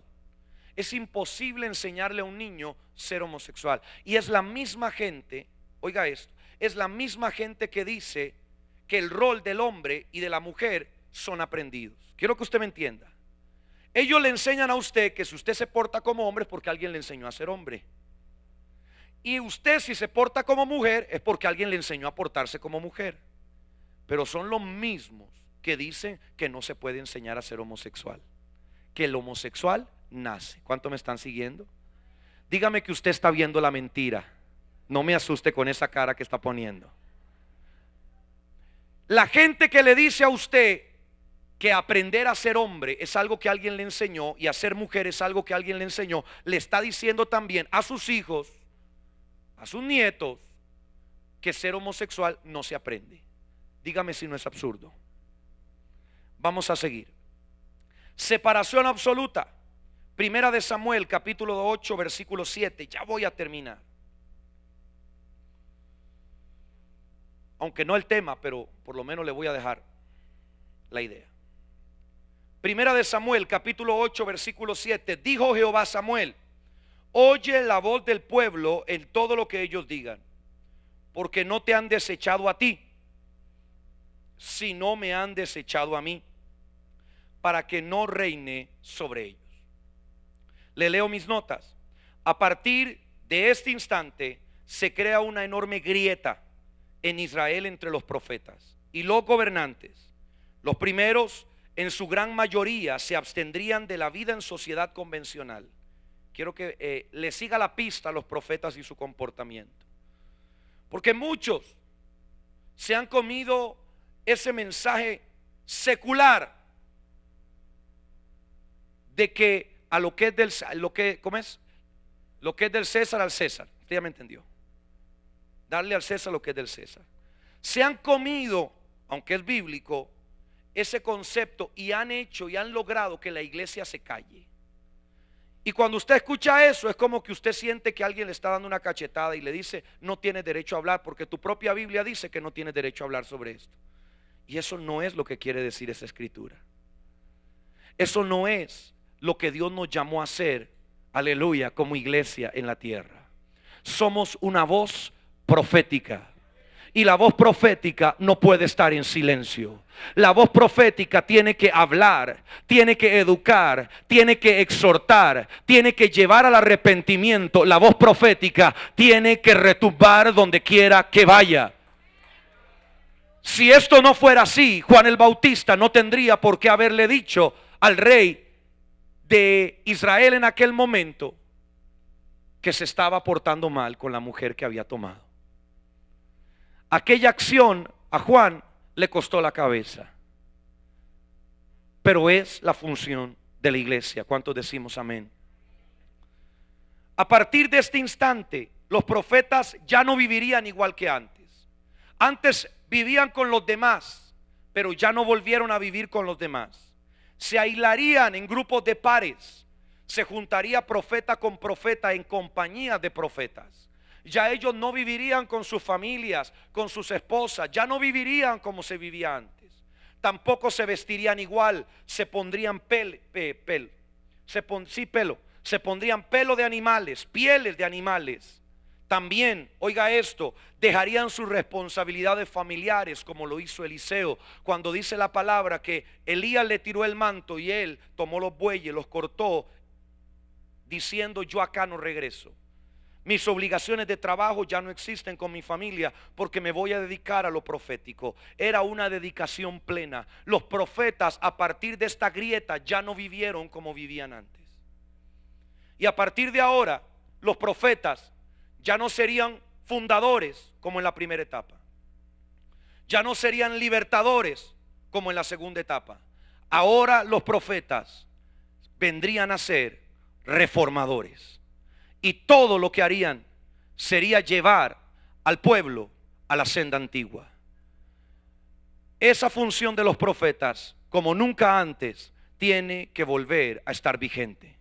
Es imposible enseñarle a un niño ser homosexual. Y es la misma gente, oiga esto, es la misma gente que dice que el rol del hombre y de la mujer son aprendidos. Quiero que usted me entienda. Ellos le enseñan a usted que si usted se porta como hombre es porque alguien le enseñó a ser hombre. Y usted si se porta como mujer es porque alguien le enseñó a portarse como mujer. Pero son los mismos que dicen que no se puede enseñar a ser homosexual, que el homosexual nace. ¿Cuánto me están siguiendo? Dígame que usted está viendo la mentira. No me asuste con esa cara que está poniendo. La gente que le dice a usted que aprender a ser hombre es algo que alguien le enseñó y a ser mujer es algo que alguien le enseñó, le está diciendo también a sus hijos, a sus nietos, que ser homosexual no se aprende. Dígame si no es absurdo. Vamos a seguir. Separación absoluta. Primera de Samuel, capítulo 8, versículo 7. Ya voy a terminar. Aunque no el tema, pero por lo menos le voy a dejar la idea. Primera de Samuel, capítulo 8, versículo 7. Dijo Jehová a Samuel: oye la voz del pueblo en todo lo que ellos digan, porque no te han desechado a ti, sino me han desechado a mí, para que no reine sobre ellos. Le leo mis notas. A partir de este instante se crea una enorme grieta en Israel entre los profetas y los gobernantes. Los primeros, en su gran mayoría, se abstendrían de la vida en sociedad convencional. Quiero que le siga la pista a los profetas y su comportamiento, porque muchos se han comido ese mensaje secular de que a lo que es del ¿cómo es? Lo que es del César al César. Usted ya me entendió. Darle al César lo que es del César. Se han comido, aunque es bíblico, ese concepto y han hecho y han logrado que la iglesia se calle. Y cuando usted escucha eso, es como que usted siente que alguien le está dando una cachetada y le dice: no tienes derecho a hablar, porque tu propia Biblia dice que no tienes derecho a hablar sobre esto. Y eso no es lo que quiere decir esa escritura. Eso no es lo que Dios nos llamó a hacer, aleluya, como iglesia en la tierra. Somos una voz profética. Y la voz profética no puede estar en silencio. La voz profética tiene que hablar, tiene que educar, tiene que exhortar, tiene que llevar al arrepentimiento. La voz profética tiene que retumbar donde quiera que vaya. Si esto no fuera así, Juan el Bautista no tendría por qué haberle dicho al rey de Israel en aquel momento que se estaba portando mal con la mujer que había tomado. Aquella acción a Juan le costó la cabeza, pero es la función de la iglesia. ¿Cuántos decimos amén? A partir de este instante, los profetas ya no vivirían igual que antes. Antes vivían con los demás, pero ya no volvieron a vivir con los demás. Se aislarían en grupos de pares. Se juntaría profeta con profeta en compañía de profetas. Ya ellos no vivirían con sus familias, con sus esposas. Ya no vivirían como se vivía antes. Tampoco se vestirían igual. Se pondrían pelo. Se pondrían pelo de animales, pieles de animales. También, oiga esto, dejarían sus responsabilidades familiares, como lo hizo Eliseo, cuando dice la palabra que Elías le tiró el manto y él tomó los bueyes, los cortó, diciendo: yo acá no regreso. Mis obligaciones de trabajo ya no existen con mi familia, porque me voy a dedicar a lo profético. Era una dedicación plena. Los profetas, a partir de esta grieta, ya no vivieron como vivían antes. Y a partir de ahora, los profetas ya no serían fundadores como en la primera etapa. Ya no serían libertadores como en la segunda etapa. Ahora los profetas vendrían a ser reformadores. Y todo lo que harían sería llevar al pueblo a la senda antigua. Esa función de los profetas, como nunca antes, tiene que volver a estar vigente.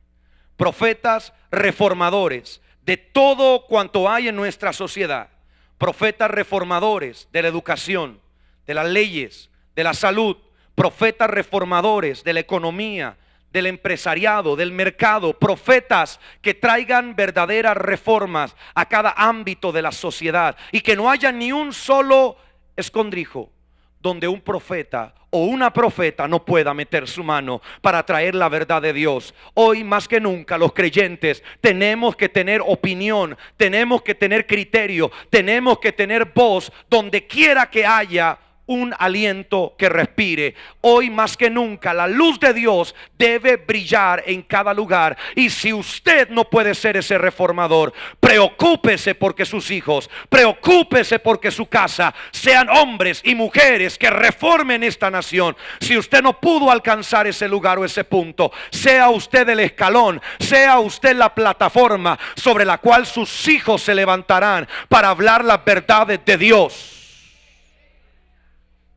Profetas reformadores de todo cuanto hay en nuestra sociedad. Profetas reformadores de la educación, de las leyes, de la salud. Profetas reformadores de la economía, del empresariado, del mercado. Profetas que traigan verdaderas reformas a cada ámbito de la sociedad, y que no haya ni un solo escondrijo donde un profeta o una profeta no pueda meter su mano para traer la verdad de Dios. Hoy más que nunca los creyentes tenemos que tener opinión, tenemos que tener criterio, tenemos que tener voz donde quiera que haya un aliento que respire. Hoy más que nunca la luz de Dios debe brillar en cada lugar. Y si usted no puede ser ese reformador, preocúpese porque sus hijos, preocúpese porque su casa sean hombres y mujeres que reformen esta nación. Si usted no pudo alcanzar ese lugar o ese punto, sea usted el escalón, sea usted la plataforma sobre la cual sus hijos se levantarán para hablar las verdades de Dios.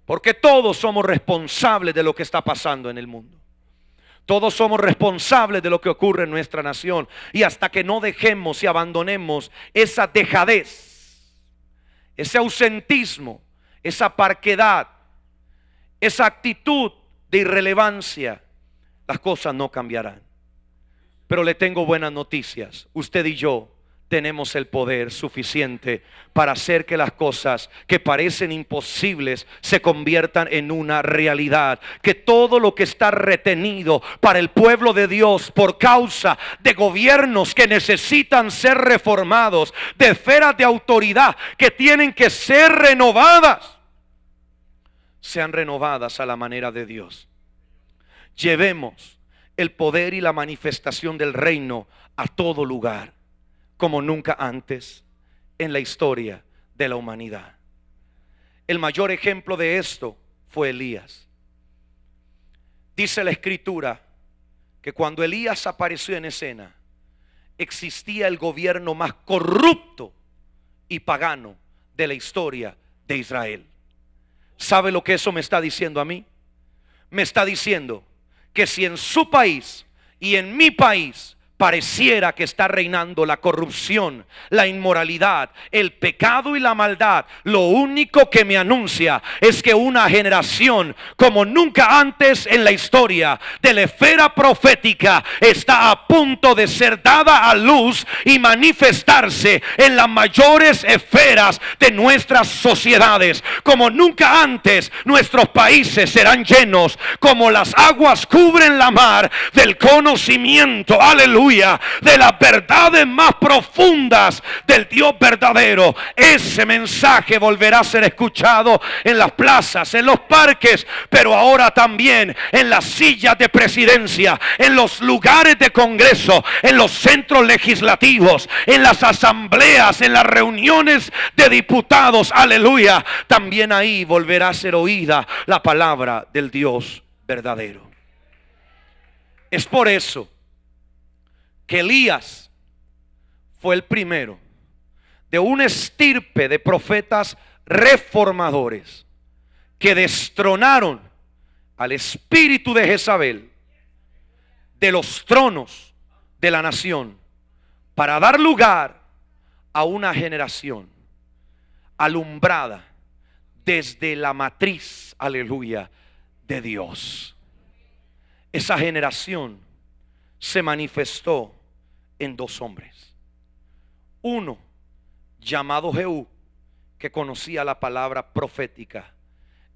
Porque todos somos responsables de lo que está pasando en el mundo. Todos somos responsables de lo que ocurre en nuestra nación. Y hasta que no dejemos y abandonemos esa dejadez, ese ausentismo, esa parquedad, esa actitud de irrelevancia, las cosas no cambiarán. Pero le tengo buenas noticias. Usted y yo tenemos el poder suficiente para hacer que las cosas que parecen imposibles se conviertan en una realidad. Que todo lo que está retenido para el pueblo de Dios por causa de gobiernos que necesitan ser reformados, de esferas de autoridad que tienen que ser renovadas, sean renovadas a la manera de Dios. Llevemos el poder y la manifestación del reino a todo lugar, como nunca antes en la historia de la humanidad. El mayor ejemplo de esto fue Elías. Dice la escritura que cuando Elías apareció en escena, existía el gobierno más corrupto y pagano de la historia de Israel. ¿Sabe lo que eso me está diciendo a mí? Me está diciendo que si en su país y en mi país pareciera que está reinando la corrupción, la inmoralidad, el pecado y la maldad, lo único que me anuncia es que una generación como nunca antes en la historia de la esfera profética está a punto de ser dada a luz y manifestarse en las mayores esferas de nuestras sociedades. Como nunca antes nuestros países serán llenos, como las aguas cubren la mar, del conocimiento, aleluya, de las verdades más profundas del Dios verdadero. Ese mensaje volverá a ser escuchado en las plazas, en los parques, pero ahora también en las sillas de presidencia, en los lugares de congreso, en los centros legislativos, en las asambleas, en las reuniones de diputados, aleluya. También ahí volverá a ser oída la palabra del Dios verdadero. Es por eso que Elías fue el primero de una estirpe de profetas reformadores que destronaron al espíritu de Jezabel de los tronos de la nación para dar lugar a una generación alumbrada desde la matriz, aleluya, de Dios. Esa generación se manifestó en dos hombres. Uno llamado Jehú, que conocía la palabra profética.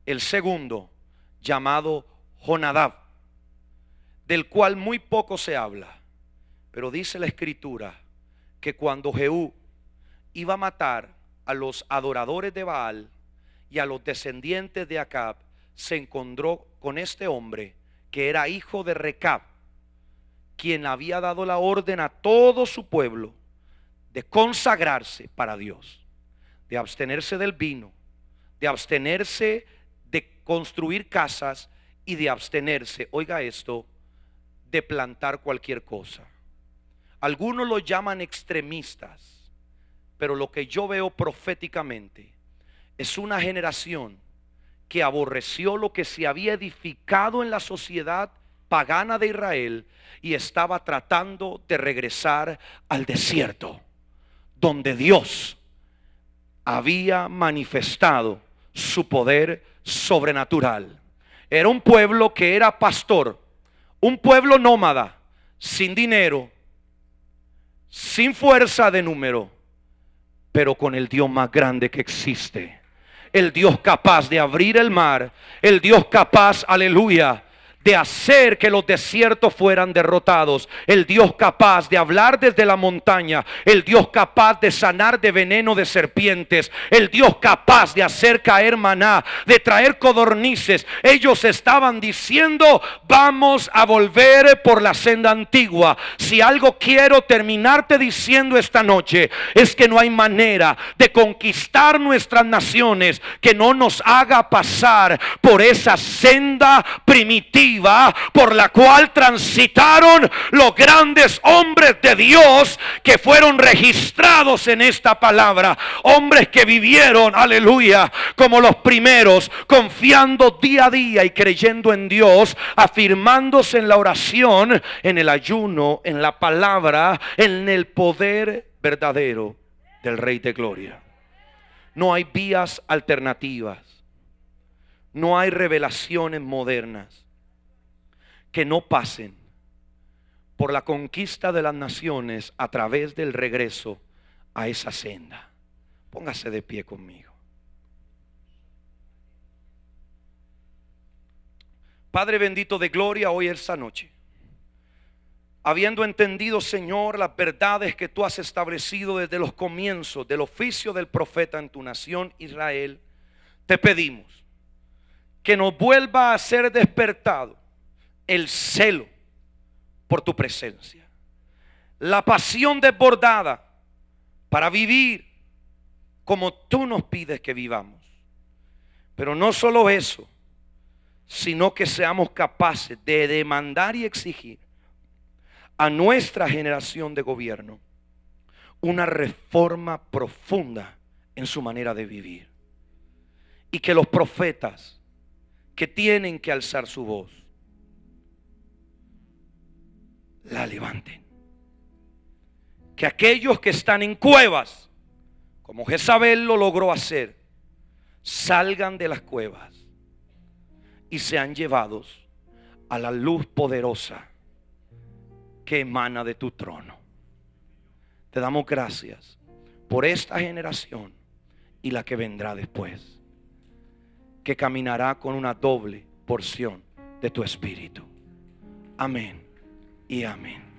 El segundo llamado Jonadab, del cual muy poco se habla. Pero dice la escritura que cuando Jehú iba a matar a los adoradores de Baal y a los descendientes de Acab, se encontró con este hombre que era hijo de Recab, quien había dado la orden a todo su pueblo de consagrarse para Dios, de abstenerse del vino, de abstenerse de construir casas y de abstenerse, oiga esto, de plantar cualquier cosa. Algunos lo llaman extremistas, pero lo que yo veo proféticamente es una generación que aborreció lo que se había edificado en la sociedad pagana de Israel y estaba tratando de regresar al desierto donde Dios había manifestado su poder sobrenatural. Era un pueblo que era pastor, un pueblo nómada, sin dinero, sin fuerza de número, pero con el Dios más grande que existe. El Dios capaz de abrir el mar, el Dios capaz, aleluya, de hacer que los desiertos fueran derrotados, el Dios capaz de hablar desde la montaña, el Dios capaz de sanar de veneno de serpientes, el Dios capaz de hacer caer maná, de traer codornices. Ellos estaban diciendo: vamos a volver por la senda antigua. Si algo quiero terminarte diciendo esta noche, es que no hay manera de conquistar nuestras naciones que no nos haga pasar por esa senda primitiva por la cual transitaron los grandes hombres de Dios que fueron registrados en esta palabra. Hombres que vivieron, aleluya, como los primeros, confiando día a día y creyendo en Dios, afirmándose en la oración, en el ayuno, en la palabra, en el poder verdadero del Rey de Gloria. No hay vías alternativas, no hay revelaciones modernas que no pasen por la conquista de las naciones a través del regreso a esa senda. Póngase de pie conmigo. Padre bendito de gloria, hoy esta noche, habiendo entendido, Señor, las verdades que tú has establecido desde los comienzos del oficio del profeta en tu nación Israel, te pedimos que nos vuelva a ser despertado el celo por tu presencia, la pasión desbordada para vivir como tú nos pides que vivamos. Pero no solo eso, sino que seamos capaces de demandar y exigir a nuestra generación de gobierno una reforma profunda en su manera de vivir, y que los profetas que tienen que alzar su voz la levanten. Que aquellos que están en cuevas, como Jezabel lo logró hacer, salgan de las cuevas y sean llevados a la luz poderosa que emana de tu trono. Te damos gracias por esta generación y la que vendrá después, que caminará con una doble porción de tu espíritu. Amén y amén.